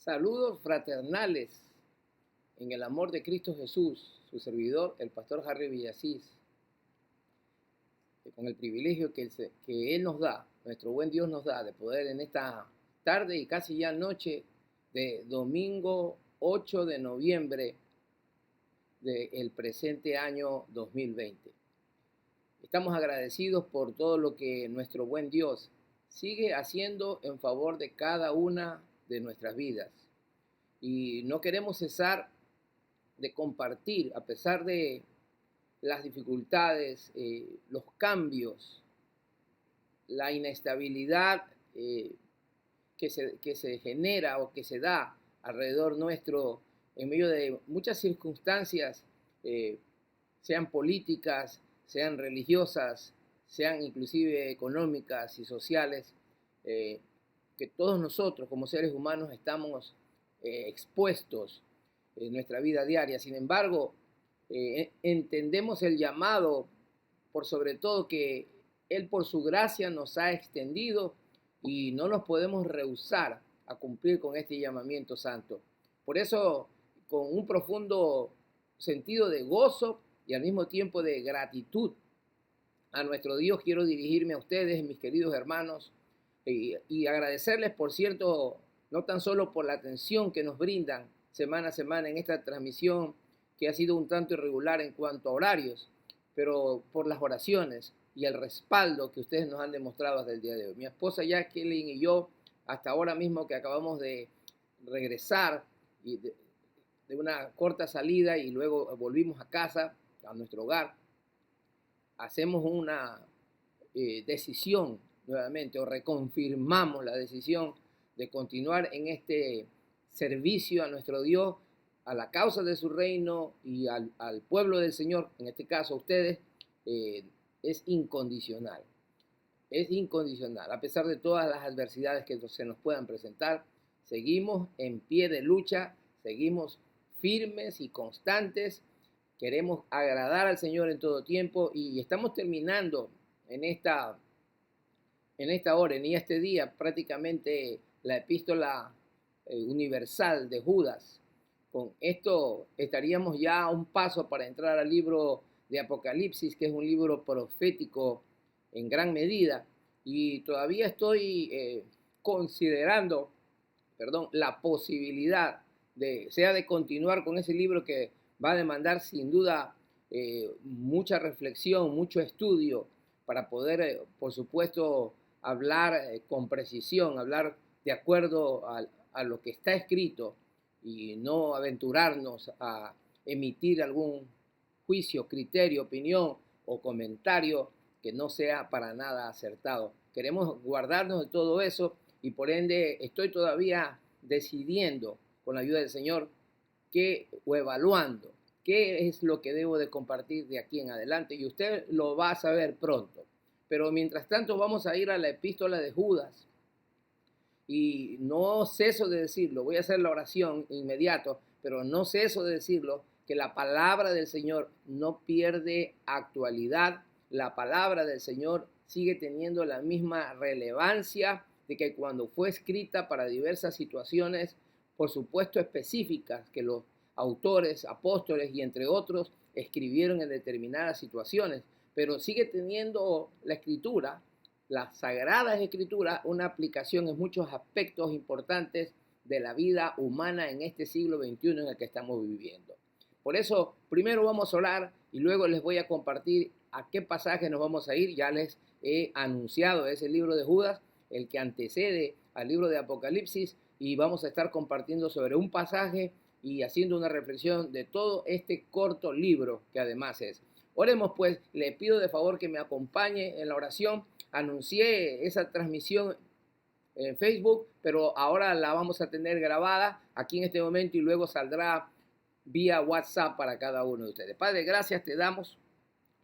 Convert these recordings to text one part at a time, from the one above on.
Saludos fraternales en el amor de Cristo Jesús, su servidor, el pastor Harry Villasís, con el privilegio que Él nos da, nuestro buen Dios nos da, de poder en esta tarde y casi ya noche de domingo 8 de noviembre del presente año 2020. Estamos agradecidos por todo lo que nuestro buen Dios sigue haciendo en favor de cada una de nuestras vidas. Y no queremos cesar de compartir, a pesar de las dificultades, los cambios, la inestabilidad que se genera o que se da alrededor nuestro en medio de muchas circunstancias, sean políticas, sean religiosas, sean inclusive económicas y sociales, que todos nosotros como seres humanos estamos expuestos en nuestra vida diaria. Sin embargo, entendemos el llamado, por sobre todo que Él por su gracia nos ha extendido y no nos podemos rehusar a cumplir con este llamamiento santo. Por eso, con un profundo sentido de gozo y al mismo tiempo de gratitud a nuestro Dios, quiero dirigirme a ustedes, mis queridos hermanos, y agradecerles, por cierto, no tan solo por la atención que nos brindan semana a semana en esta transmisión, que ha sido un tanto irregular en cuanto a horarios, pero por las oraciones y el respaldo que ustedes nos han demostrado hasta el día de hoy. Mi esposa Jacqueline y yo, hasta ahora mismo que acabamos de regresar de una corta salida y luego volvimos a casa, a nuestro hogar, hacemos una decisión nuevamente, o reconfirmamos la decisión de continuar en este servicio a nuestro Dios, a la causa de su reino y al pueblo del Señor, en este caso a ustedes, es incondicional. Es incondicional. A pesar de todas las adversidades que se nos puedan presentar, seguimos en pie de lucha, seguimos firmes y constantes. Queremos agradar al Señor en todo tiempo y estamos terminando en esta hora, en este día, prácticamente la epístola universal de Judas. Con esto estaríamos ya a un paso para entrar al libro de Apocalipsis, que es un libro profético en gran medida, y todavía estoy considerando, la posibilidad de continuar con ese libro que va a demandar sin duda mucha reflexión, mucho estudio para poder, por supuesto, hablar con precisión, hablar de acuerdo a lo que está escrito y no aventurarnos a emitir algún juicio, criterio, opinión o comentario que no sea para nada acertado. Queremos guardarnos de todo eso y por ende estoy todavía decidiendo con la ayuda del Señor o evaluando qué es lo que debo de compartir de aquí en adelante y usted lo va a saber pronto. Pero mientras tanto vamos a ir a la epístola de Judas y no ceso de decirlo, voy a hacer la oración inmediato, pero no ceso de decirlo, que la palabra del Señor no pierde actualidad, la palabra del Señor sigue teniendo la misma relevancia de que cuando fue escrita para diversas situaciones, por supuesto específicas, que los autores, apóstoles y entre otros escribieron en determinadas situaciones, pero sigue teniendo la escritura, las sagradas escrituras, una aplicación en muchos aspectos importantes de la vida humana en este siglo XXI en el que estamos viviendo. Por eso, primero vamos a orar y luego les voy a compartir a qué pasaje nos vamos a ir. Ya les he anunciado ese libro de Judas, el que antecede al libro de Apocalipsis, y vamos a estar compartiendo sobre un pasaje y haciendo una reflexión de todo este corto libro que además es. Oremos pues, le pido de favor que me acompañe en la oración. Anuncié esa transmisión en Facebook, pero ahora la vamos a tener grabada aquí en este momento y luego saldrá vía WhatsApp para cada uno de ustedes. Padre, gracias te damos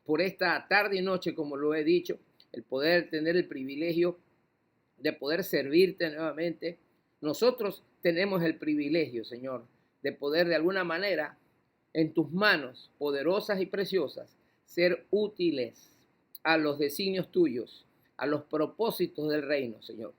por esta tarde y noche, como lo he dicho, el poder tener el privilegio de poder servirte nuevamente. Nosotros tenemos el privilegio, Señor, de poder de alguna manera en tus manos poderosas y preciosas ser útiles a los designios tuyos, a los propósitos del reino, Señor.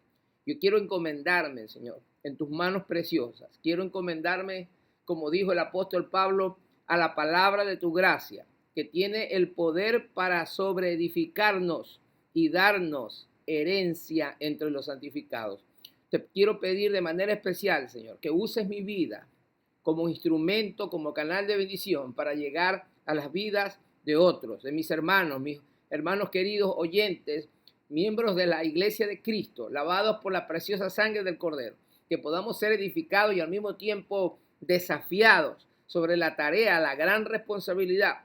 Yo quiero encomendarme, Señor, en tus manos preciosas. Quiero encomendarme, como dijo el apóstol Pablo, a la palabra de tu gracia, que tiene el poder para sobreedificarnos y darnos herencia entre los santificados. Te quiero pedir de manera especial, Señor, que uses mi vida como instrumento, como canal de bendición para llegar a las vidas de otros, de mis hermanos queridos oyentes, miembros de la Iglesia de Cristo, lavados por la preciosa sangre del Cordero, que podamos ser edificados y al mismo tiempo desafiados sobre la tarea, la gran responsabilidad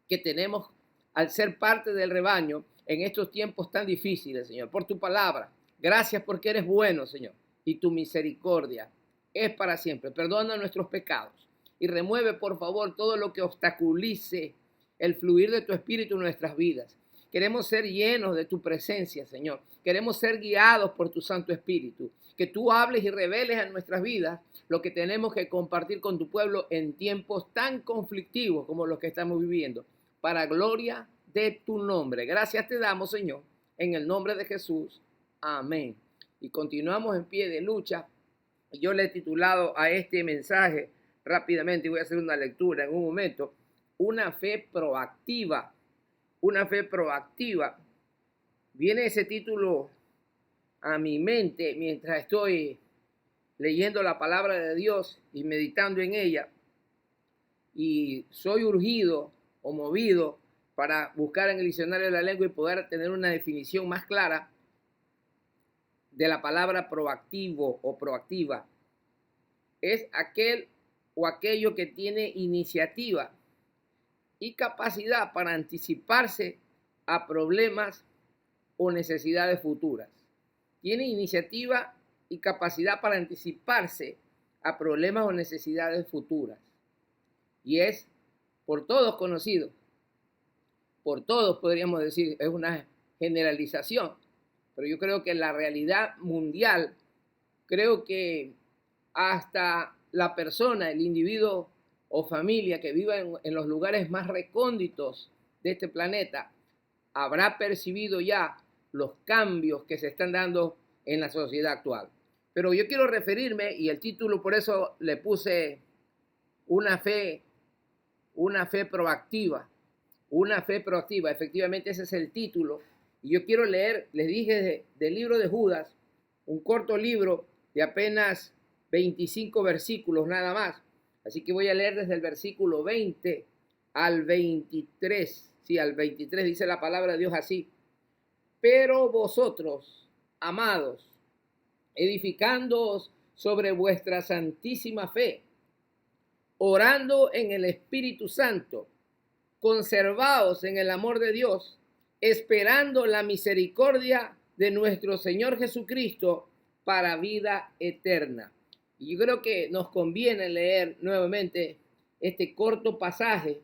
que tenemos al ser parte del rebaño en estos tiempos tan difíciles, Señor, por tu palabra. Gracias porque eres bueno, Señor, y tu misericordia es para siempre. Perdona nuestros pecados y remueve, por favor, todo lo que obstaculice el fluir de tu espíritu en nuestras vidas. Queremos ser llenos de tu presencia, Señor. Queremos ser guiados por tu Santo Espíritu. Que tú hables y reveles en nuestras vidas lo que tenemos que compartir con tu pueblo en tiempos tan conflictivos como los que estamos viviendo. Para gloria de tu nombre. Gracias te damos, Señor, en el nombre de Jesús. Amén. Y continuamos en pie de lucha. Yo le he titulado a este mensaje rápidamente, y voy a hacer una lectura en un momento, una fe proactiva. Una fe proactiva. Viene ese título a mi mente mientras estoy leyendo la palabra de Dios y meditando en ella, y soy urgido o movido para buscar en el diccionario de la lengua y poder tener una definición más clara de la palabra proactivo o proactiva. Es aquel o aquello que tiene iniciativa y capacidad para anticiparse a problemas o necesidades futuras. Tiene iniciativa y capacidad para anticiparse a problemas o necesidades futuras. Y es por todos conocido. Por todos podríamos decir, es una generalización. Pero yo creo que en la realidad mundial, creo que hasta la persona, el individuo o familia que viva en los lugares más recónditos de este planeta, habrá percibido ya los cambios que se están dando en la sociedad actual. Pero yo quiero referirme, y el título por eso le puse una fe proactiva. Una fe proactiva, efectivamente ese es el título. Y yo quiero leer, les dije, del libro de Judas, un corto libro de apenas 25 versículos nada más. Así que voy a leer desde el versículo 20 al 23. Sí, al 23 dice la palabra de Dios así. Pero vosotros, amados, edificándoos sobre vuestra santísima fe, orando en el Espíritu Santo, conservaos en el amor de Dios, esperando la misericordia de nuestro Señor Jesucristo para vida eterna. Y yo creo que nos conviene leer nuevamente este corto pasaje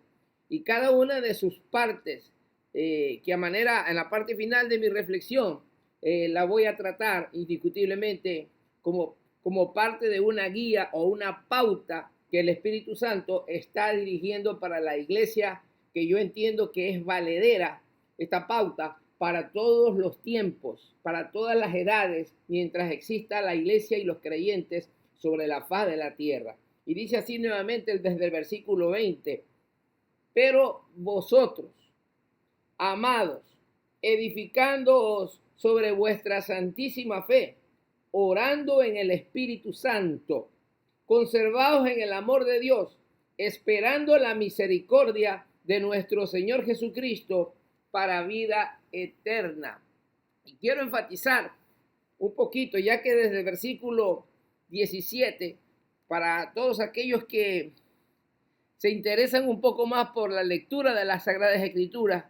y cada una de sus partes, que en la parte final de mi reflexión, la voy a tratar indiscutiblemente como parte de una guía o una pauta que el Espíritu Santo está dirigiendo para la iglesia, que yo entiendo que es valedera, esta pauta, para todos los tiempos, para todas las edades, mientras exista la iglesia y los creyentes sobre la faz de la tierra. Y dice así nuevamente desde el versículo 20, pero vosotros, amados, edificándoos sobre vuestra santísima fe, orando en el Espíritu Santo, conservados en el amor de Dios, esperando la misericordia de nuestro Señor Jesucristo para vida eterna. Y quiero enfatizar un poquito, ya que desde el versículo 17, para todos aquellos que se interesan un poco más por la lectura de las Sagradas Escrituras,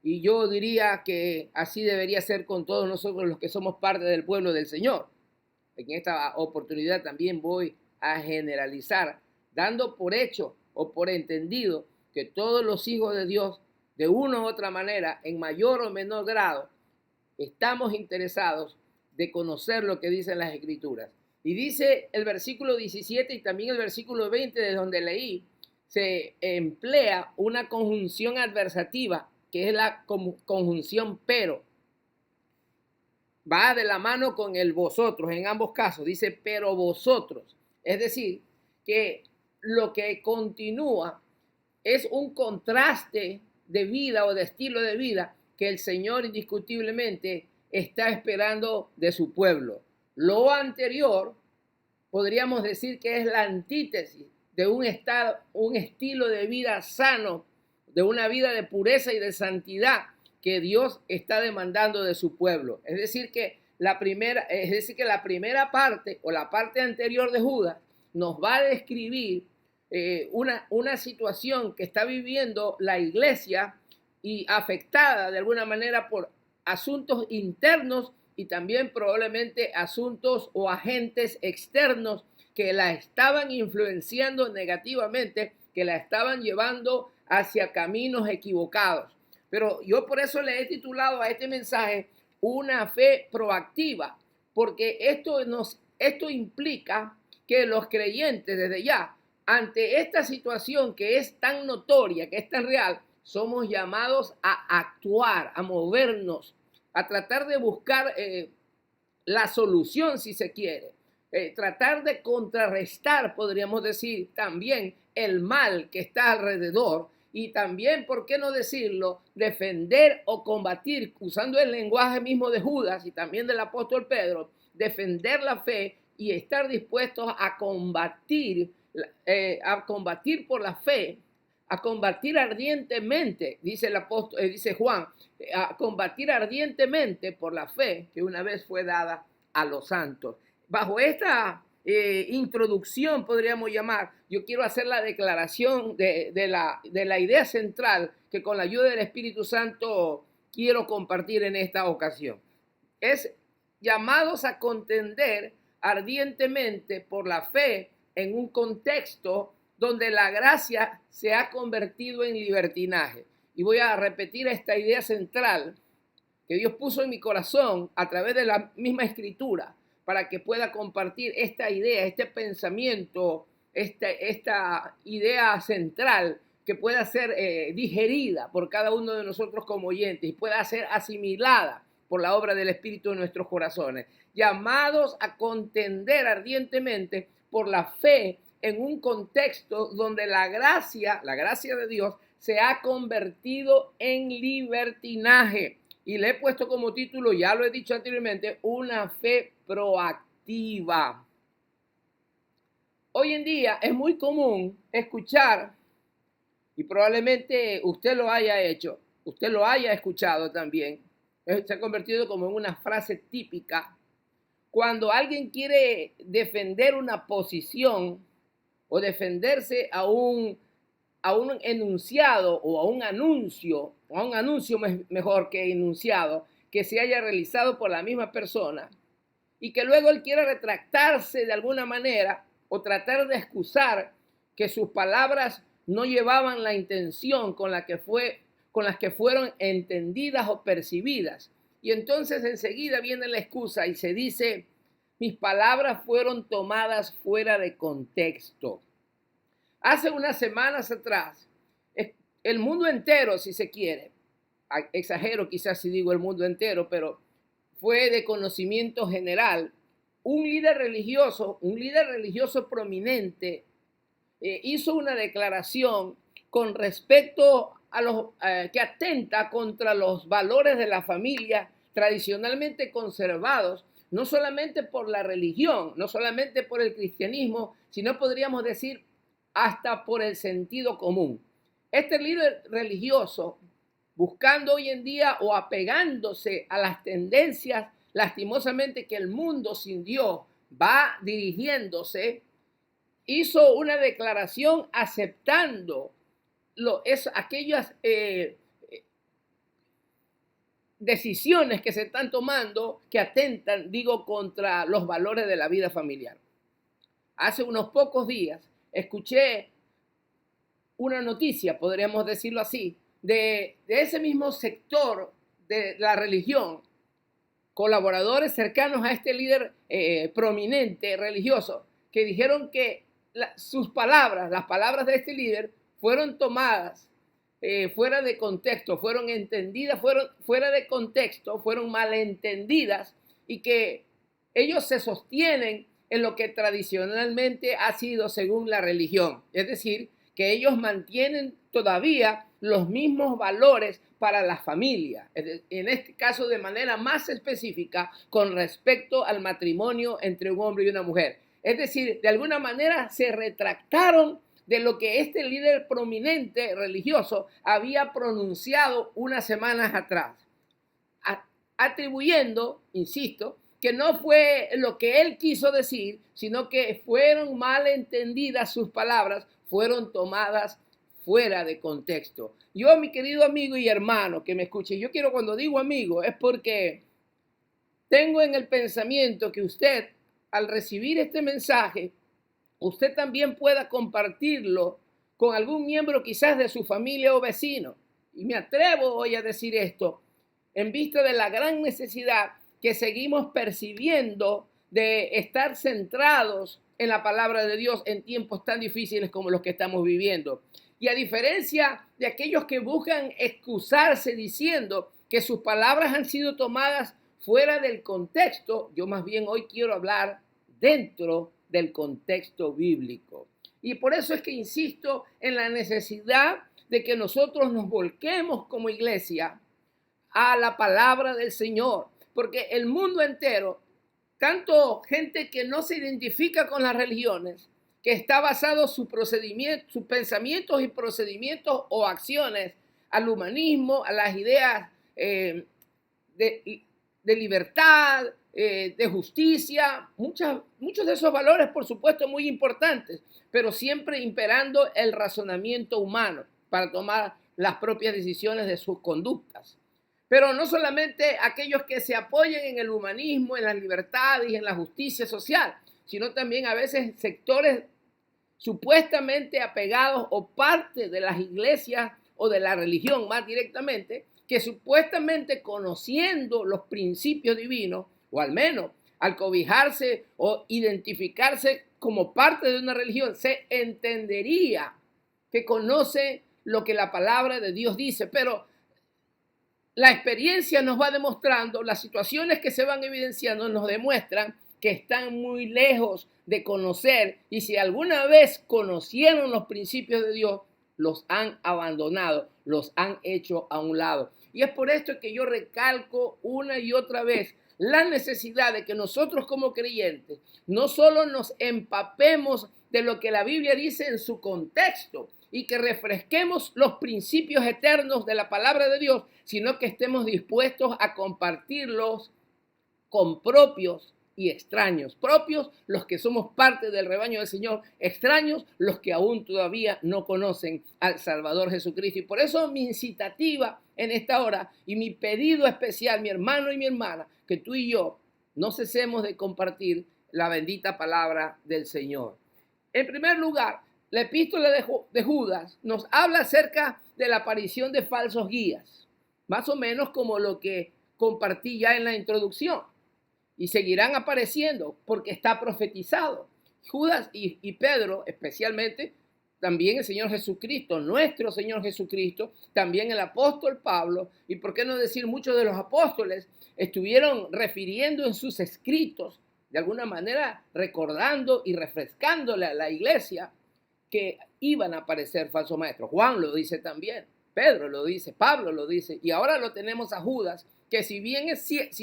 y yo diría que así debería ser con todos nosotros los que somos parte del pueblo del Señor. En esta oportunidad también voy a generalizar, dando por hecho o por entendido que todos los hijos de Dios, de una u otra manera, en mayor o menor grado, estamos interesados de conocer lo que dicen las Escrituras. Y dice el versículo 17 y también el versículo 20 de donde leí, se emplea una conjunción adversativa, que es la conjunción pero. va de la mano con el vosotros en ambos casos. Dice, pero vosotros. Es decir, que lo que continúa es un contraste de vida o de estilo de vida que el Señor indiscutiblemente está esperando de su pueblo. Lo anterior podríamos decir que es la antítesis de un estilo de vida sano, de una vida de pureza y de santidad que Dios está demandando de su pueblo. Es decir, que la primera parte o la parte anterior de Judas nos va a describir una situación que está viviendo la iglesia y afectada de alguna manera por asuntos internos y también probablemente asuntos o agentes externos que la estaban influenciando negativamente, que la estaban llevando hacia caminos equivocados. Pero yo por eso le he titulado a este mensaje una fe proactiva, porque esto implica que los creyentes desde ya, ante esta situación que es tan notoria, que es tan real, somos llamados a actuar, a movernos, a tratar de buscar la solución si se quiere, tratar de contrarrestar, podríamos decir, también el mal que está alrededor y también, ¿por qué no decirlo?, defender o combatir, usando el lenguaje mismo de Judas y también del apóstol Pedro, defender la fe y estar dispuestos a combatir por la fe, a combatir ardientemente, dice el apóstol, dice Juan, a combatir ardientemente por la fe que una vez fue dada a los santos. Bajo esta introducción, podríamos llamar, yo quiero hacer la declaración de la idea central que con la ayuda del Espíritu Santo quiero compartir en esta ocasión. Es llamados a contender ardientemente por la fe en un contexto donde la gracia se ha convertido en libertinaje. Y voy a repetir esta idea central que Dios puso en mi corazón a través de la misma escritura para que pueda compartir esta idea, este pensamiento, esta idea central que pueda ser digerida por cada uno de nosotros como oyentes y pueda ser asimilada por la obra del Espíritu en nuestros corazones. Llamados a contender ardientemente por la fe en un contexto donde la gracia de Dios se ha convertido en libertinaje. Y le he puesto como título, ya lo he dicho anteriormente, una fe proactiva. Hoy en día es muy común escuchar, y probablemente usted lo haya hecho, usted lo haya escuchado también, se ha convertido como en una frase típica, cuando alguien quiere defender una posición o defenderse a un enunciado o a un anuncio mejor que enunciado, que se haya realizado por la misma persona y que luego él quiera retractarse de alguna manera o tratar de excusar que sus palabras no llevaban la intención con las que fueron entendidas o percibidas. Y entonces enseguida viene la excusa y se dice, mis palabras fueron tomadas fuera de contexto. Hace unas semanas atrás, el mundo entero, si se quiere, exagero quizás si digo el mundo entero, pero fue de conocimiento general, un líder religioso prominente, hizo una declaración con respecto a los que atenta contra los valores de la familia tradicionalmente conservados, no solamente por la religión, no solamente por el cristianismo, sino podríamos decir hasta por el sentido común. Este líder religioso, buscando hoy en día o apegándose a las tendencias, lastimosamente, que el mundo sin Dios va dirigiéndose, hizo una declaración aceptando aquellas decisiones que se están tomando que atentan, contra los valores de la vida familiar. Hace unos pocos días escuché una noticia, podríamos decirlo así, de ese mismo sector de la religión, colaboradores cercanos a este líder prominente religioso, que dijeron que sus palabras, las palabras de este líder, fueron tomadas fuera de contexto, fueron entendidas, fueron fuera de contexto, fueron malentendidas y que ellos se sostienen en lo que tradicionalmente ha sido según la religión. Es decir, que ellos mantienen todavía los mismos valores para la familia, en este caso de manera más específica con respecto al matrimonio entre un hombre y una mujer. Es decir, de alguna manera se retractaron de lo que este líder prominente religioso había pronunciado unas semanas atrás, atribuyendo, insisto, que no fue lo que él quiso decir, sino que fueron mal entendidas sus palabras, fueron tomadas fuera de contexto. Yo, mi querido amigo y hermano que me escuche, yo quiero, cuando digo amigo, es porque tengo en el pensamiento que usted, al recibir este mensaje, usted también pueda compartirlo con algún miembro quizás de su familia o vecino. Y me atrevo hoy a decir esto en vista de la gran necesidad que seguimos percibiendo de estar centrados en la palabra de Dios en tiempos tan difíciles como los que estamos viviendo. Y a diferencia de aquellos que buscan excusarse diciendo que sus palabras han sido tomadas fuera del contexto, yo más bien hoy quiero hablar dentro del contexto bíblico. Y por eso es que insisto en la necesidad de que nosotros nos volquemos como iglesia a la palabra del Señor, porque el mundo entero, tanto gente que no se identifica con las religiones, que está basado sus pensamientos y procedimientos o acciones al humanismo, a las ideas de libertad, de justicia, muchos de esos valores, por supuesto, muy importantes, pero siempre imperando el razonamiento humano para tomar las propias decisiones de sus conductas. Pero no solamente aquellos que se apoyen en el humanismo, en las libertades y en la justicia social, sino también a veces sectores supuestamente apegados o parte de las iglesias o de la religión más directamente, que supuestamente conociendo los principios divinos, o al menos al cobijarse o identificarse como parte de una religión, se entendería que conoce lo que la palabra de Dios dice, pero la experiencia nos va demostrando, las situaciones que se van evidenciando nos demuestran que están muy lejos de conocer, y si alguna vez conocieron los principios de Dios, los han abandonado, los han hecho a un lado. Y es por esto que yo recalco una y otra vez la necesidad de que nosotros como creyentes no solo nos empapemos de lo que la Biblia dice en su contexto y que refresquemos los principios eternos de la palabra de Dios, sino que estemos dispuestos a compartirlos con propios y extraños. Propios, los que somos parte del rebaño del Señor; extraños, los que aún todavía no conocen al Salvador Jesucristo. Y por eso mi incitativa en esta hora y mi pedido especial, mi hermano y mi hermana, que tú y yo no cesemos de compartir la bendita palabra del Señor. En primer lugar, la epístola de Judas nos habla acerca de la aparición de falsos guías, más o menos como lo que compartí ya en la introducción. Y seguirán apareciendo porque está profetizado. Judas y Pedro, especialmente, también el Señor Jesucristo, nuestro Señor Jesucristo, también el apóstol Pablo, y por qué no decir muchos de los apóstoles, estuvieron refiriendo en sus escritos, de alguna manera recordando y refrescándole a la iglesia que iban a aparecer falsos maestros. Juan lo dice también, Pedro lo dice, Pablo lo dice, y ahora lo tenemos a Judas, que si bien es cierto,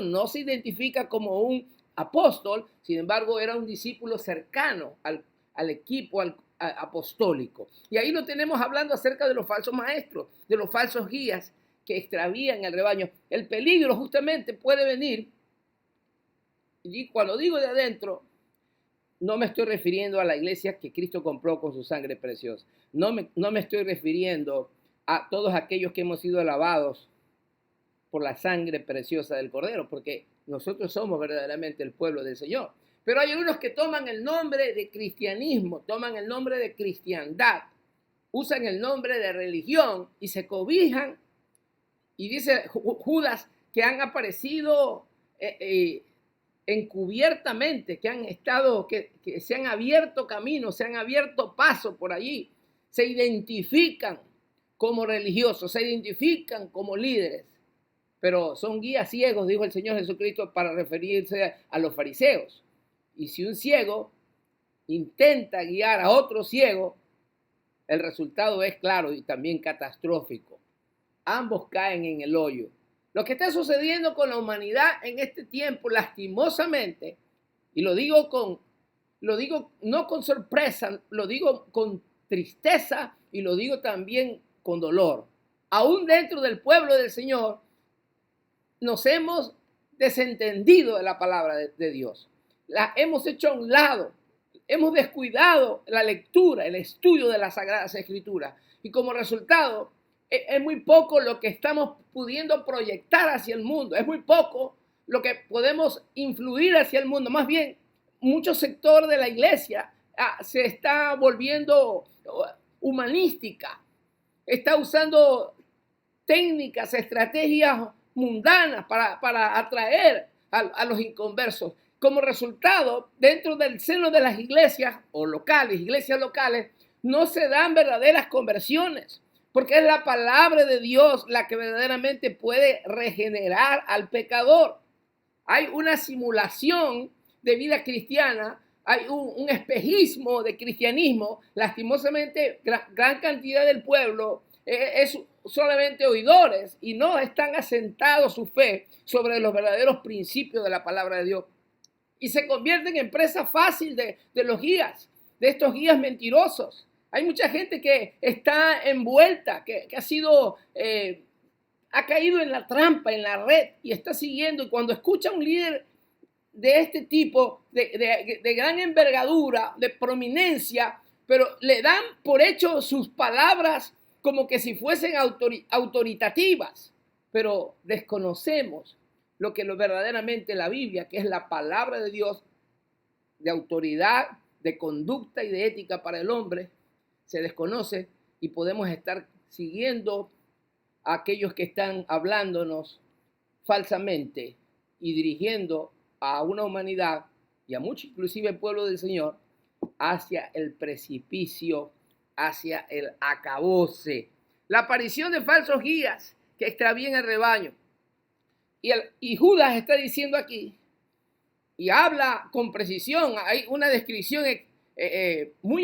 no se identifica como un apóstol, sin embargo era un discípulo cercano al equipo apostólico. Y ahí lo tenemos hablando acerca de los falsos maestros, de los falsos guías que extravían el rebaño. El peligro justamente puede venir, y cuando digo de adentro, no me estoy refiriendo a la iglesia que Cristo compró con su sangre preciosa. No me estoy refiriendo a todos aquellos que hemos sido lavados por la sangre preciosa del Cordero, porque nosotros somos verdaderamente el pueblo del Señor. Pero hay unos que toman el nombre de cristianismo, toman el nombre de cristiandad, usan el nombre de religión y se cobijan. Y dice Judas que han aparecido encubiertamente, que se han abierto camino, se han abierto paso por allí, se identifican como religiosos, se identifican como líderes, pero son guías ciegos, dijo el Señor Jesucristo, para referirse a los fariseos. Y si un ciego intenta guiar a otro ciego, el resultado es claro y también catastrófico. Ambos caen en el hoyo. Lo que está sucediendo con la humanidad en este tiempo, lastimosamente, y lo digo no con sorpresa, lo digo con tristeza y lo digo también con dolor. Aún dentro del pueblo del Señor, nos hemos desentendido de la palabra de Dios. La hemos hecho a un lado. Hemos descuidado la lectura, el estudio de las Sagradas Escrituras. Y como resultado, es muy poco lo que estamos pudiendo proyectar hacia el mundo. Es muy poco lo que podemos influir hacia el mundo. Más bien, mucho sector de la iglesia se está volviendo humanística. Está usando técnicas, estrategias mundanas para atraer a los inconversos. Como resultado, dentro del seno de las iglesias locales, no se dan verdaderas conversiones, porque es la palabra de Dios la que verdaderamente puede regenerar al pecador. Hay una simulación de vida cristiana, hay un espejismo de cristianismo. Lastimosamente, gran cantidad del pueblo es solamente oidores y no están asentados su fe sobre los verdaderos principios de la palabra de Dios. Y se convierten en presa fácil de los guías, de estos guías mentirosos. Hay mucha gente que está envuelta, que ha caído en la trampa, en la red, y está siguiendo. Y cuando escucha a un líder de este tipo, de gran envergadura, de prominencia, pero le dan por hecho sus palabras como que si fuesen autoritativas, pero desconocemos lo que verdaderamente la Biblia, que es la palabra de Dios, de autoridad, de conducta y de ética para el hombre, se desconoce y podemos estar siguiendo a aquellos que están hablándonos falsamente y dirigiendo a una humanidad y a mucho, inclusive el pueblo del Señor, hacia el precipicio, hacia el acabose. La aparición de falsos guías que extravían el rebaño. Y Judas está diciendo aquí, y habla con precisión, hay una descripción muy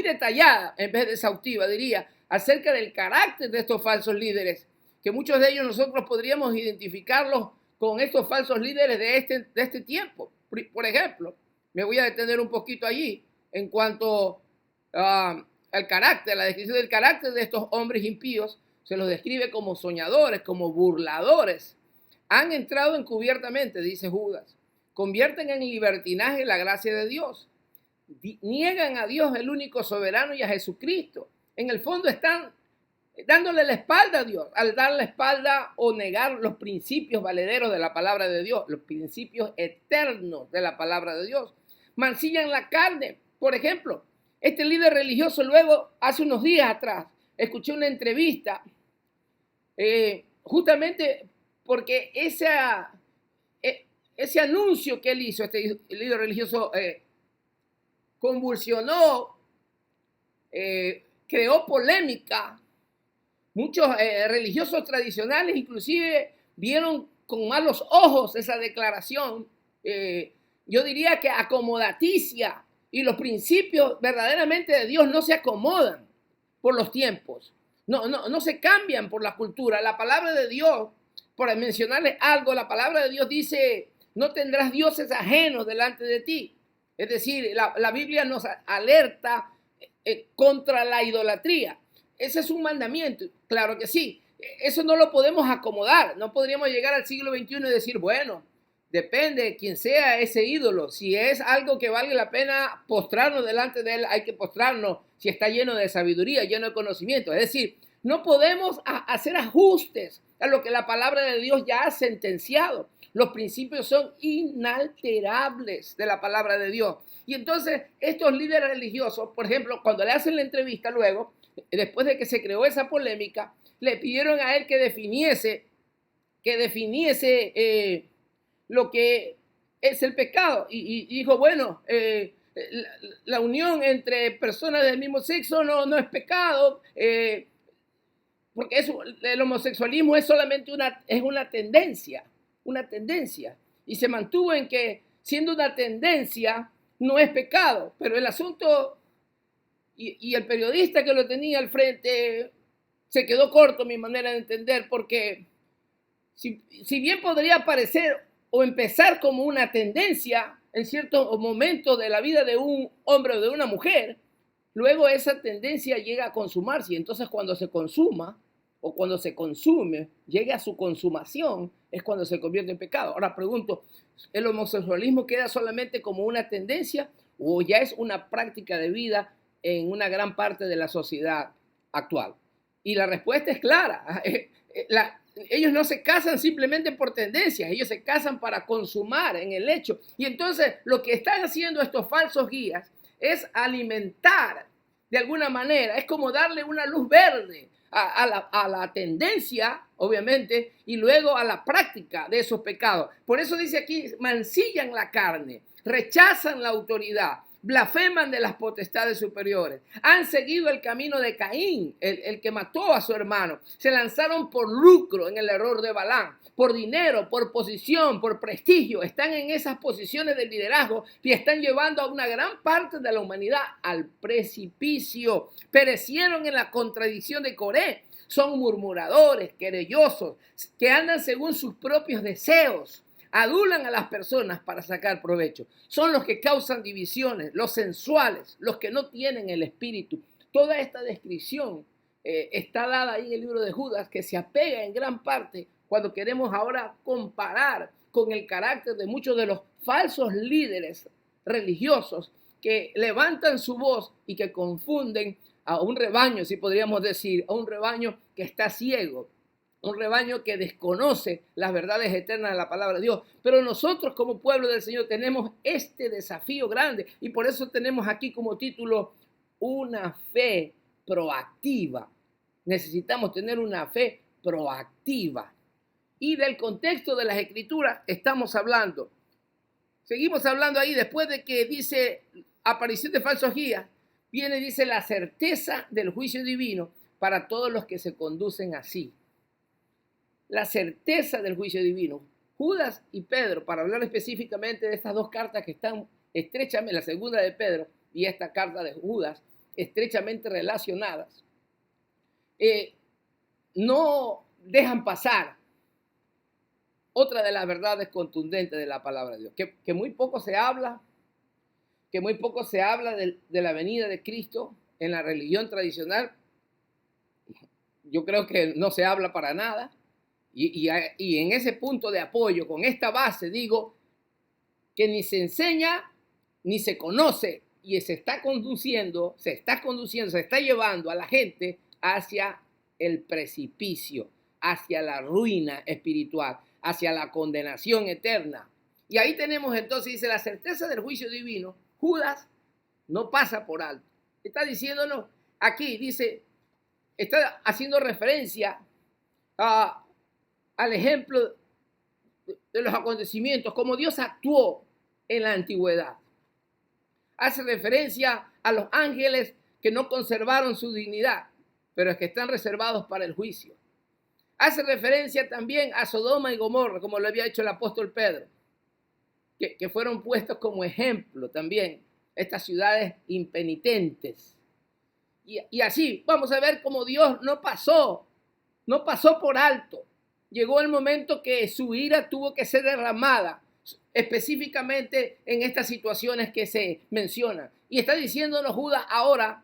detallada, en vez de exhaustiva, diría, acerca del carácter de estos falsos líderes, que muchos de ellos nosotros podríamos identificarlos con estos falsos líderes de este tiempo. Por ejemplo, me voy a detener un poquito allí en cuanto al carácter, la descripción del carácter de estos hombres impíos. Se los describe como soñadores, como burladores. Han entrado encubiertamente, dice Judas. Convierten en libertinaje la gracia de Dios. Niegan a Dios, el único soberano, y a Jesucristo. En el fondo están dándole la espalda a Dios, al dar la espalda o negar los principios valederos de la palabra de Dios, los principios eternos de la palabra de Dios. Mancillan la carne. Por ejemplo, este líder religioso luego, hace unos días atrás, escuché una entrevista justamente porque ese anuncio que él hizo, este líder religioso, convulsionó, creó polémica. Muchos religiosos tradicionales inclusive vieron con malos ojos esa declaración, yo diría que acomodaticia, y los principios verdaderamente de Dios no se acomodan por los tiempos. No se cambian por la cultura. La palabra de Dios, por mencionarles algo, la palabra de Dios dice, no tendrás dioses ajenos delante de ti. Es decir, la Biblia nos alerta contra la idolatría. Ese es un mandamiento, claro que sí. Eso no lo podemos acomodar. No podríamos llegar al siglo XXI y decir, bueno, depende de quién sea ese ídolo. Si es algo que vale la pena postrarnos delante de él, hay que postrarnos si está lleno de sabiduría, lleno de conocimiento. Es decir, no podemos hacer ajustes a lo que la palabra de Dios ya ha sentenciado. Los principios son inalterables de la palabra de Dios. Y entonces estos líderes religiosos, por ejemplo, cuando le hacen la entrevista luego, después de que se creó esa polémica, le pidieron a él que definiese lo que es el pecado. Y dijo, bueno, la unión entre personas del mismo sexo no es pecado. porque el homosexualismo es solamente una tendencia, y se mantuvo en que siendo una tendencia no es pecado, pero el asunto y el periodista que lo tenía al frente se quedó corto, mi manera de entender, porque si bien podría parecer o empezar como una tendencia en cierto momento de la vida de un hombre o de una mujer, luego esa tendencia llega a consumarse, y entonces cuando se consuma o cuando se consume, llega a su consumación, es cuando se convierte en pecado. Ahora pregunto, ¿el homosexualismo queda solamente como una tendencia o ya es una práctica de vida en una gran parte de la sociedad actual? Y la respuesta es clara. Ellos no se casan simplemente por tendencias, ellos se casan para consumar en el hecho. Y entonces lo que están haciendo estos falsos guías es alimentar de alguna manera, es como darle una luz verde a la tendencia, obviamente, y luego a la práctica de esos pecados. Por eso dice aquí, mancillan la carne, rechazan la autoridad, blasfeman de las potestades superiores, han seguido el camino de Caín, el que mató a su hermano, se lanzaron por lucro en el error de Balaam, por dinero, por posición, por prestigio, están en esas posiciones de liderazgo y están llevando a una gran parte de la humanidad al precipicio. Perecieron en la contradicción de Coré, son murmuradores, querellosos, que andan según sus propios deseos. Adulan a las personas para sacar provecho. Son los que causan divisiones, los sensuales, los que no tienen el espíritu. Toda esta descripción está dada ahí en el libro de Judas, que se apega en gran parte cuando queremos ahora comparar con el carácter de muchos de los falsos líderes religiosos que levantan su voz y que confunden a un rebaño, si podríamos decir, a un rebaño que está ciego, un rebaño que desconoce las verdades eternas de la palabra de Dios. Pero nosotros como pueblo del Señor tenemos este desafío grande y por eso tenemos aquí como título una fe proactiva. Necesitamos tener una fe proactiva. Y del contexto de las Escrituras estamos hablando. Seguimos hablando ahí después de que dice aparición de falsos guías. Viene y dice la certeza del juicio divino para todos los que se conducen así. La certeza del juicio divino. Judas y Pedro, para hablar específicamente de estas dos cartas que están estrechamente, la segunda de Pedro y esta carta de Judas, estrechamente relacionadas, no dejan pasar otra de las verdades contundentes de la palabra de Dios, que muy poco se habla, de la venida de Cristo en la religión tradicional. Yo creo que no se habla para nada. Y en ese punto de apoyo, con esta base, digo que ni se enseña ni se conoce y se está llevando a la gente hacia el precipicio, hacia la ruina espiritual, hacia la condenación eterna. Y ahí tenemos entonces, dice, la certeza del juicio divino. Judas no pasa por alto. Está diciéndonos aquí, dice, está haciendo referencia al ejemplo de los acontecimientos, como Dios actuó en la antigüedad. Hace referencia a los ángeles que no conservaron su dignidad, pero es que están reservados para el juicio. Hace referencia también a Sodoma y Gomorra, como lo había hecho el apóstol Pedro, que fueron puestos como ejemplo también, estas ciudades impenitentes. Y así vamos a ver cómo Dios no pasó por alto. Llegó el momento que su ira tuvo que ser derramada, específicamente en estas situaciones que se mencionan. Y está diciéndonos Judas ahora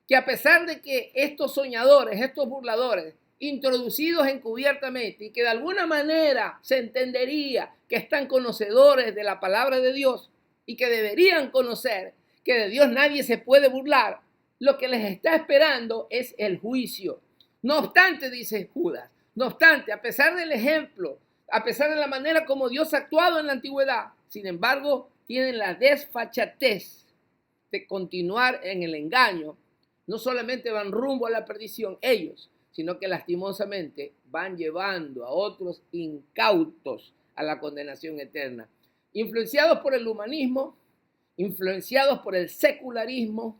que a pesar de que estos soñadores, estos burladores, introducidos encubiertamente y que de alguna manera se entendería que están conocedores de la palabra de Dios y que deberían conocer que de Dios nadie se puede burlar, lo que les está esperando es el juicio. No obstante, dice Judas, no obstante, a pesar del ejemplo, a pesar de la manera como Dios ha actuado en la antigüedad, sin embargo, tienen la desfachatez de continuar en el engaño. No solamente van rumbo a la perdición ellos, sino que lastimosamente van llevando a otros incautos a la condenación eterna. Influenciados por el humanismo, influenciados por el secularismo,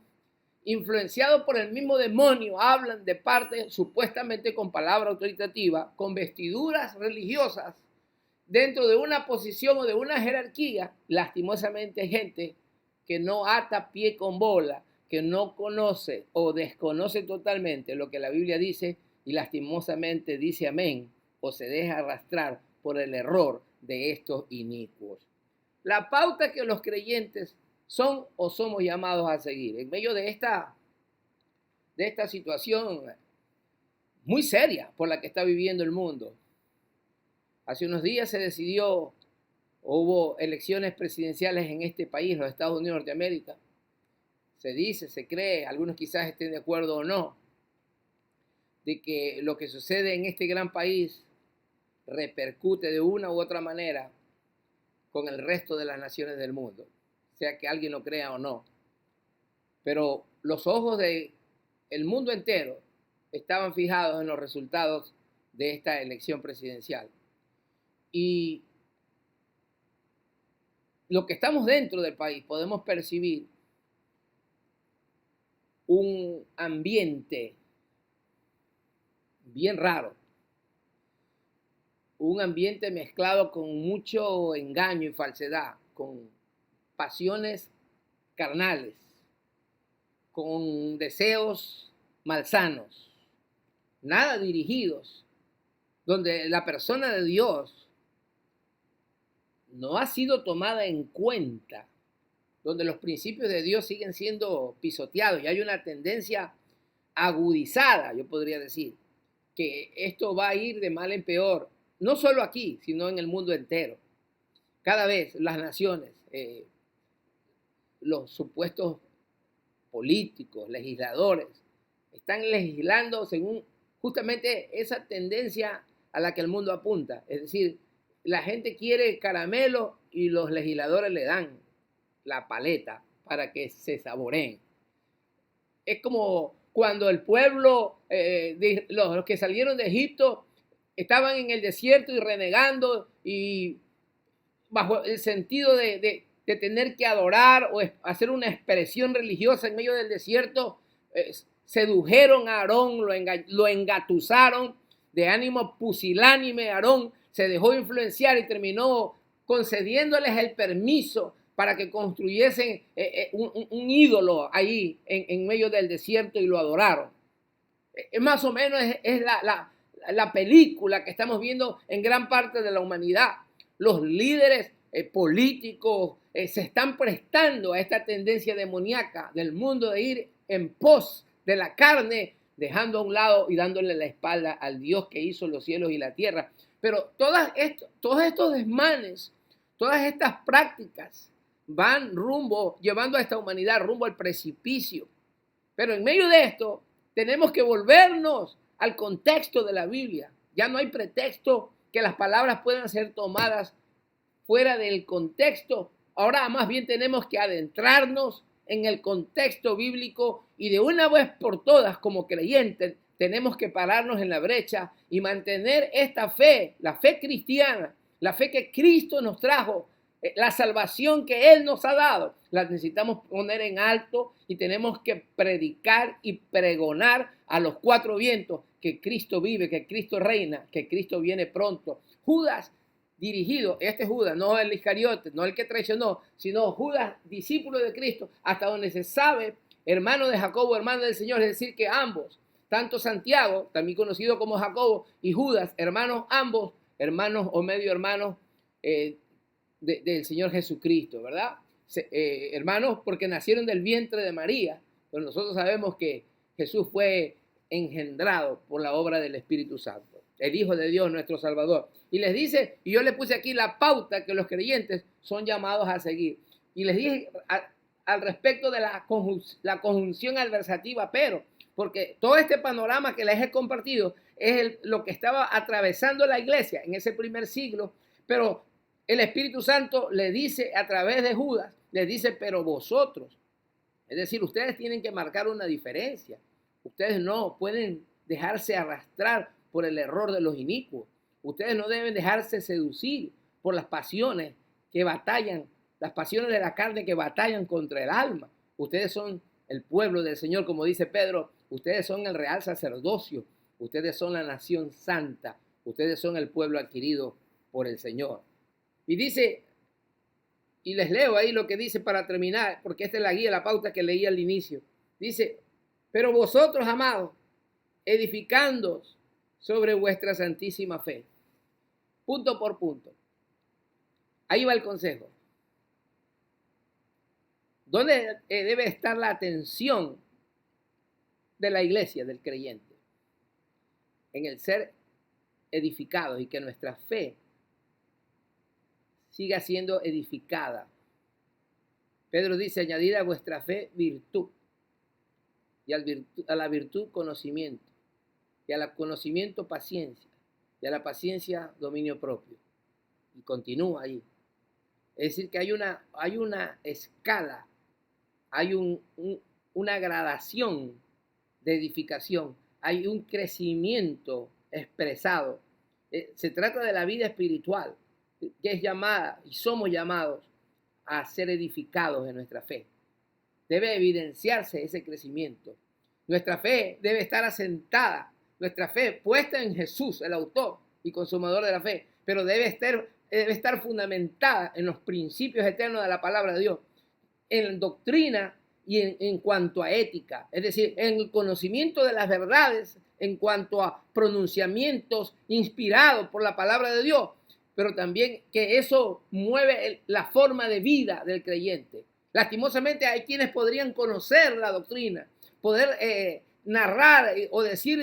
influenciados por el mismo demonio, hablan de parte supuestamente con palabra autoritativa, con vestiduras religiosas, dentro de una posición o de una jerarquía. Lastimosamente hay gente que no ata pie con bola, que no conoce o desconoce totalmente lo que la Biblia dice y lastimosamente dice amén o se deja arrastrar por el error de estos inicuos. La pauta que los creyentes son o somos llamados a seguir en medio de esta situación muy seria por la que está viviendo el mundo. Hace unos días se decidió, hubo elecciones presidenciales en este país, los Estados Unidos de Norteamérica. Se dice, se cree, algunos quizás estén de acuerdo o no, de que lo que sucede en este gran país repercute de una u otra manera con el resto de las naciones del mundo, sea que alguien lo crea o no. Pero los ojos del mundo entero estaban fijados en los resultados de esta elección presidencial. Y lo que estamos dentro del país podemos percibir un ambiente bien raro, un ambiente mezclado con mucho engaño y falsedad, con pasiones carnales, con deseos malsanos, nada dirigidos, donde la persona de Dios no ha sido tomada en cuenta, donde los principios de Dios siguen siendo pisoteados y hay una tendencia agudizada, yo podría decir, que esto va a ir de mal en peor, no solo aquí, sino en el mundo entero. Cada vez las naciones, los supuestos políticos, legisladores, están legislando según justamente esa tendencia a la que el mundo apunta. Es decir, la gente quiere caramelo y los legisladores le dan la paleta para que se saboreen. Es como cuando el pueblo, los que salieron de Egipto, estaban en el desierto y renegando y bajo el sentido de tener que adorar o hacer una expresión religiosa en medio del desierto, sedujeron a Aarón, lo engatusaron de ánimo pusilánime. Aarón se dejó influenciar y terminó concediéndoles el permiso para que construyesen un ídolo ahí en medio del desierto y lo adoraron. Más o menos es la película que estamos viendo en gran parte de la humanidad. Los líderes políticos se están prestando a esta tendencia demoníaca del mundo de ir en pos de la carne, dejando a un lado y dándole la espalda al Dios que hizo los cielos y la tierra. Pero todos estos desmanes, todas estas prácticas van llevando a esta humanidad rumbo al precipicio. Pero en medio de esto tenemos que volvernos al contexto de la Biblia. Ya no hay pretexto que las palabras puedan ser tomadas fuera del contexto. Ahora más bien tenemos que adentrarnos en el contexto bíblico y de una vez por todas como creyentes tenemos que pararnos en la brecha y mantener esta fe, la fe cristiana, la fe que Cristo nos trajo, la salvación que Él nos ha dado. La necesitamos poner en alto y tenemos que predicar y pregonar a los cuatro vientos que Cristo vive, que Cristo reina, que Cristo viene pronto. Judas dirigido, Judas, no el Iscariote, no el que traicionó, sino Judas, discípulo de Cristo, hasta donde se sabe, hermano de Jacobo, hermano del Señor, es decir, que ambos, tanto Santiago, también conocido como Jacobo, y Judas, hermanos ambos, hermanos o medio hermanos del Señor Jesucristo, ¿verdad? Hermanos porque nacieron del vientre de María, pero nosotros sabemos que Jesús fue engendrado por la obra del Espíritu Santo, el Hijo de Dios, nuestro Salvador. Y les dice, y yo le puse aquí la pauta que los creyentes son llamados a seguir. Y les dije al respecto de la conjunción adversativa, pero, porque todo este panorama que les he compartido es lo que estaba atravesando la iglesia en ese primer siglo, pero el Espíritu Santo le dice a través de Judas, les dice, pero vosotros, es decir, ustedes tienen que marcar una diferencia. Ustedes no pueden dejarse arrastrar por el error de los inicuos. Ustedes no deben dejarse seducir por las pasiones que batallan, las pasiones de la carne que batallan contra el alma. Ustedes son el pueblo del Señor, como dice Pedro, ustedes son el real sacerdocio, ustedes son la nación santa, ustedes son el pueblo adquirido por el Señor. Y dice, y les leo ahí lo que dice para terminar, porque esta es la guía, la pauta que leí al inicio. Dice, pero vosotros, amados, edificándoos sobre vuestra santísima fe. Punto por punto. Ahí va el consejo. ¿Dónde debe estar la atención de la iglesia, del creyente? En el ser edificados y que nuestra fe siga siendo edificada. Pedro dice, añadid a vuestra fe virtud, y a la virtud conocimiento, y al conocimiento paciencia, y a la paciencia dominio propio. Y continúa ahí. Es decir, que hay una escala, hay una gradación de edificación, hay un crecimiento expresado. Se trata de la vida espiritual, que es llamada y somos llamados a ser edificados en nuestra fe. Debe evidenciarse ese crecimiento. Nuestra fe debe estar asentada, nuestra fe puesta en Jesús, el autor y consumador de la fe, pero debe estar fundamentada en los principios eternos de la palabra de Dios, en doctrina y en cuanto a ética, es decir, en el conocimiento de las verdades, en cuanto a pronunciamientos inspirados por la palabra de Dios, pero también que eso mueve la forma de vida del creyente. Lastimosamente hay quienes podrían conocer la doctrina, poder narrar o decir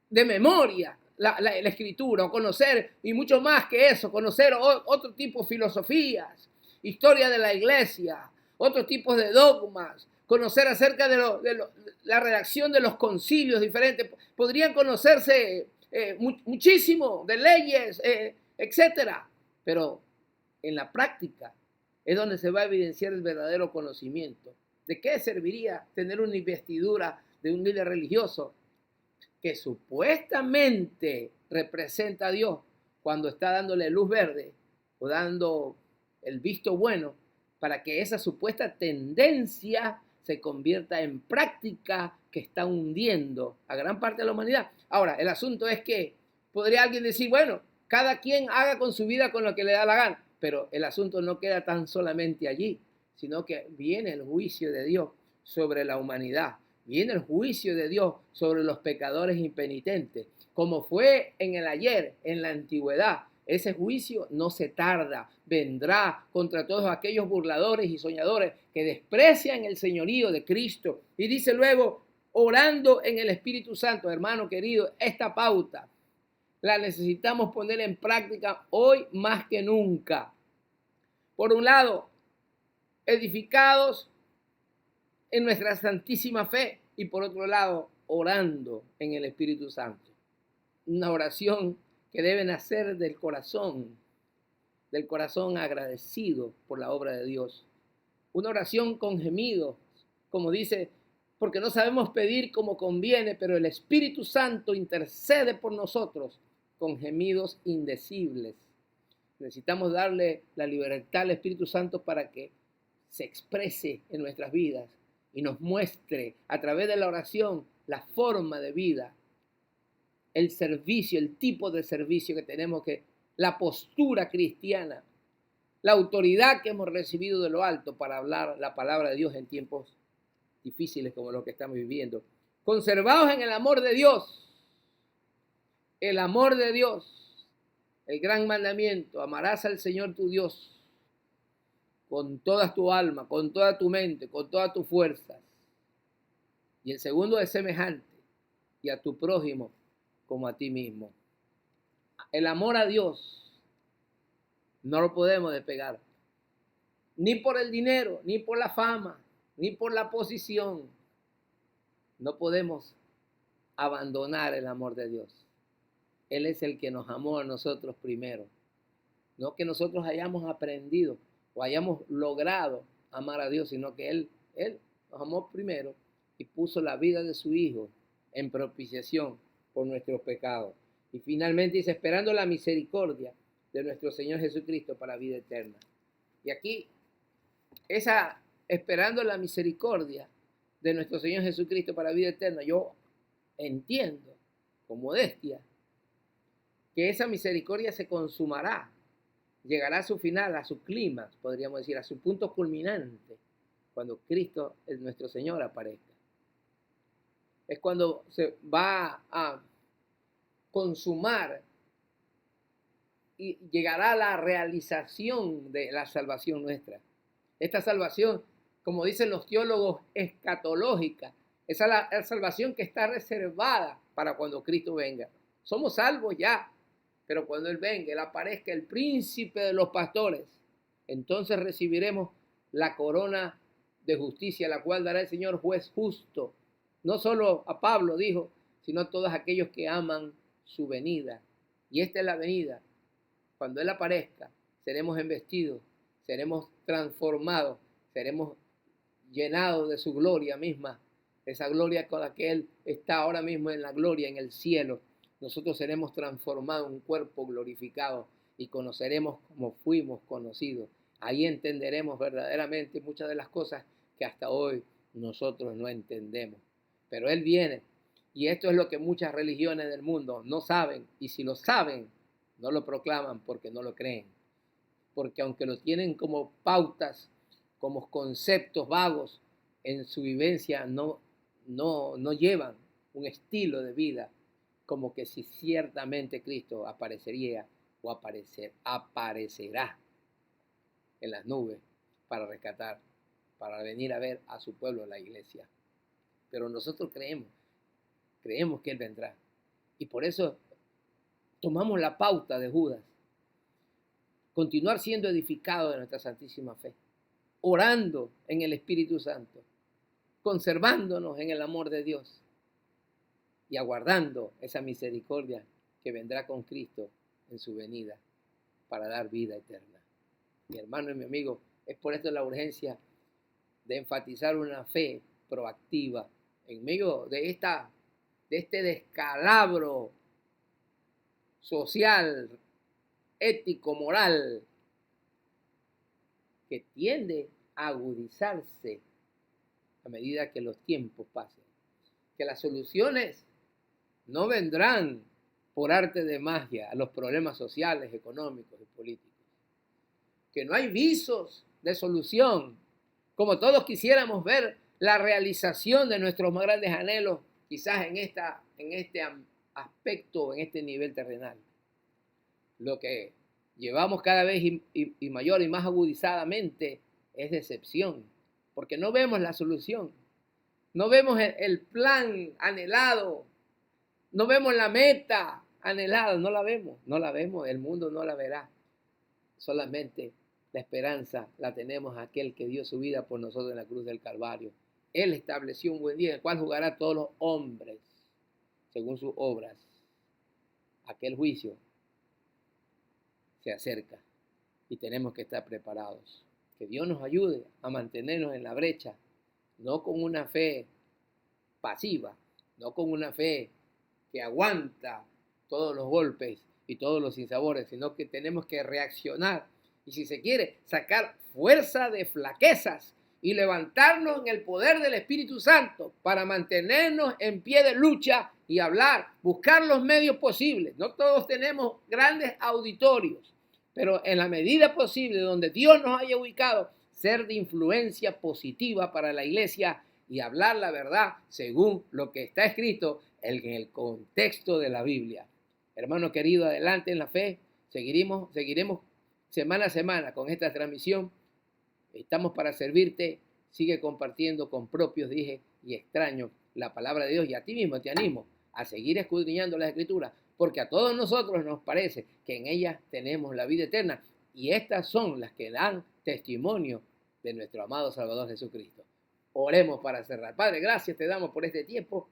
de memoria la escritura, o conocer, y mucho más que eso, conocer otro tipo de filosofías, historia de la iglesia, otros tipos de dogmas, conocer acerca de la redacción de los concilios diferentes, podrían conocerse muchísimo de leyes, etcétera, pero en la práctica es donde se va a evidenciar el verdadero conocimiento. ¿De qué serviría tener una investidura de un líder religioso que supuestamente representa a Dios cuando está dándole luz verde o dando el visto bueno para que esa supuesta tendencia se convierta en práctica que está hundiendo a gran parte de la humanidad? Ahora, el asunto es que podría alguien decir, bueno, cada quien haga con su vida con lo que le da la gana, pero el asunto no queda tan solamente allí, sino que viene el juicio de Dios sobre la humanidad, viene el juicio de Dios sobre los pecadores impenitentes, como fue en el ayer, en la antigüedad. Ese juicio no se tarda, vendrá contra todos aquellos burladores y soñadores que desprecian el señorío de Cristo. Y dice luego, orando en el Espíritu Santo. Hermano querido, esta pauta la necesitamos poner en práctica hoy más que nunca. Por un lado, edificados en nuestra santísima fe, y por otro lado, orando en el Espíritu Santo. Una oración que debe nacer del corazón agradecido por la obra de Dios. Una oración con gemidos, como dice, porque no sabemos pedir como conviene, pero el Espíritu Santo intercede por nosotros con gemidos indecibles. Necesitamos darle la libertad al Espíritu Santo para que se exprese en nuestras vidas y nos muestre a través de la oración la forma de vida, el servicio, el tipo de servicio que tenemos, la postura cristiana, la autoridad que hemos recibido de lo alto para hablar la palabra de Dios en tiempos difíciles como los que estamos viviendo. Conservados en el amor de Dios, el amor de Dios, el gran mandamiento, amarás al Señor tu Dios con toda tu alma, con toda tu mente, con todas tus fuerzas. Y el segundo es semejante, y a tu prójimo como a ti mismo. El amor a Dios no lo podemos despegar, ni por el dinero, ni por la fama, ni por la posición. No podemos abandonar el amor de Dios. Él es el que nos amó a nosotros primero. No que nosotros hayamos aprendido o hayamos logrado amar a Dios, sino que Él nos amó primero y puso la vida de su Hijo en propiciación por nuestros pecados. Y finalmente dice, esperando la misericordia de nuestro Señor Jesucristo para vida eterna. Y aquí, esa esperando la misericordia de nuestro Señor Jesucristo para vida eterna, yo entiendo con modestia que esa misericordia se consumará, llegará a su final, a su clímax, podríamos decir, a su punto culminante, cuando Cristo, nuestro Señor, aparezca. Es cuando se va a consumar y llegará a la realización de la salvación nuestra. Esta salvación, como dicen los teólogos, escatológica, esa es la salvación que está reservada para cuando Cristo venga. Somos salvos ya, pero cuando Él venga, Él aparezca, el príncipe de los pastores, entonces recibiremos la corona de justicia, la cual dará el Señor juez justo. No solo a Pablo dijo, sino a todos aquellos que aman su venida. Y esta es la venida. Cuando Él aparezca, seremos embestidos, seremos transformados, seremos llenados de su gloria misma, esa gloria con la que Él está ahora mismo en la gloria, en el cielo. Nosotros seremos transformados en un cuerpo glorificado y conoceremos como fuimos conocidos. Ahí entenderemos verdaderamente muchas de las cosas que hasta hoy nosotros no entendemos. Pero Él viene, y esto es lo que muchas religiones del mundo no saben, y si lo saben, no lo proclaman porque no lo creen. Porque aunque lo tienen como pautas, como conceptos vagos, en su vivencia no llevan un estilo de vida como que si ciertamente Cristo aparecería o aparecerá en las nubes para rescatar, para venir a ver a su pueblo, la iglesia. Pero nosotros creemos que Él vendrá. Y por eso tomamos la pauta de Judas. Continuar siendo edificados de nuestra santísima fe. Orando en el Espíritu Santo. Conservándonos en el amor de Dios. Y aguardando esa misericordia que vendrá con Cristo en su venida para dar vida eterna. Mi hermano y mi amigo, es por esto la urgencia de enfatizar una fe proactiva en medio de este descalabro social, ético, moral, que tiende a agudizarse a medida que los tiempos pasen. Que las soluciones no vendrán por arte de magia a los problemas sociales, económicos y políticos. Que no hay visos de solución, como todos quisiéramos ver la realización de nuestros más grandes anhelos, quizás en este aspecto, en este nivel terrenal. Lo que llevamos cada vez y mayor y más agudizadamente es decepción, porque no vemos la solución, no vemos el plan anhelado, no vemos la meta anhelada, no la vemos, el mundo no la verá. Solamente la esperanza la tenemos aquel que dio su vida por nosotros en la cruz del Calvario. Él estableció un buen día en el cual jugará todos los hombres según sus obras. Aquel juicio se acerca y tenemos que estar preparados. Que Dios nos ayude a mantenernos en la brecha, no con una fe pasiva, no con una fe que aguanta todos los golpes y todos los sinsabores, sino que tenemos que reaccionar y, si se quiere, sacar fuerza de flaquezas y levantarnos en el poder del Espíritu Santo para mantenernos en pie de lucha y hablar, buscar los medios posibles. No todos tenemos grandes auditorios, pero en la medida posible donde Dios nos haya ubicado, ser de influencia positiva para la iglesia y hablar la verdad según lo que está escrito en el contexto de la Biblia. Hermano querido, adelante en la fe. Seguiremos semana a semana con esta transmisión. Estamos para servirte. Sigue compartiendo con propios, y extraños la palabra de Dios. Y a ti mismo te animo a seguir escudriñando las Escrituras, porque a todos nosotros nos parece que en ellas tenemos la vida eterna. Y estas son las que dan testimonio de nuestro amado Salvador Jesucristo. Oremos para cerrar. Padre, gracias te damos por este tiempo,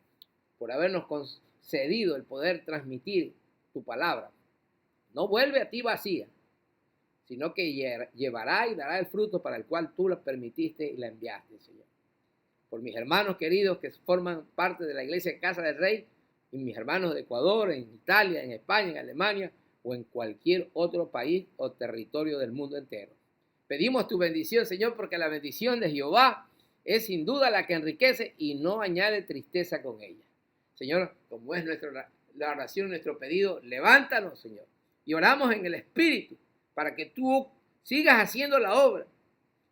por habernos concedido el poder transmitir tu palabra. No vuelve a ti vacía, sino que llevará y dará el fruto para el cual tú la permitiste y la enviaste, Señor. Por mis hermanos queridos que forman parte de la iglesia Casa del Rey, y mis hermanos de Ecuador, en Italia, en España, en Alemania o en cualquier otro país o territorio del mundo entero. Pedimos tu bendición, Señor, porque la bendición de Jehová es sin duda la que enriquece y no añade tristeza con ella. Señor, como es la oración, nuestro pedido, levántanos, Señor, y oramos en el Espíritu para que tú sigas haciendo la obra,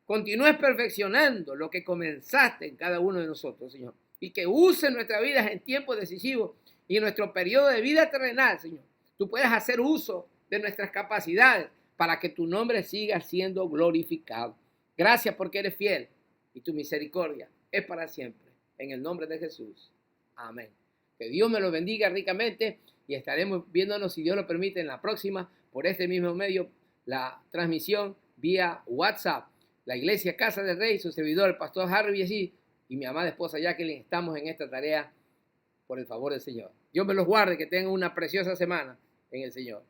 continúes perfeccionando lo que comenzaste en cada uno de nosotros, Señor, y que use nuestras vidas en tiempos decisivos y en nuestro periodo de vida terrenal, Señor. Tú puedes hacer uso de nuestras capacidades para que tu nombre siga siendo glorificado. Gracias porque eres fiel y tu misericordia es para siempre. En el nombre de Jesús. Amén. Que Dios me lo bendiga ricamente y estaremos viéndonos, si Dios lo permite, en la próxima, por este mismo medio, la transmisión vía WhatsApp. La Iglesia Casa del Rey, su servidor, el pastor Harvey allí, y mi amada esposa Jacqueline, estamos en esta tarea por el favor del Señor. Dios me los guarde, que tengan una preciosa semana en el Señor.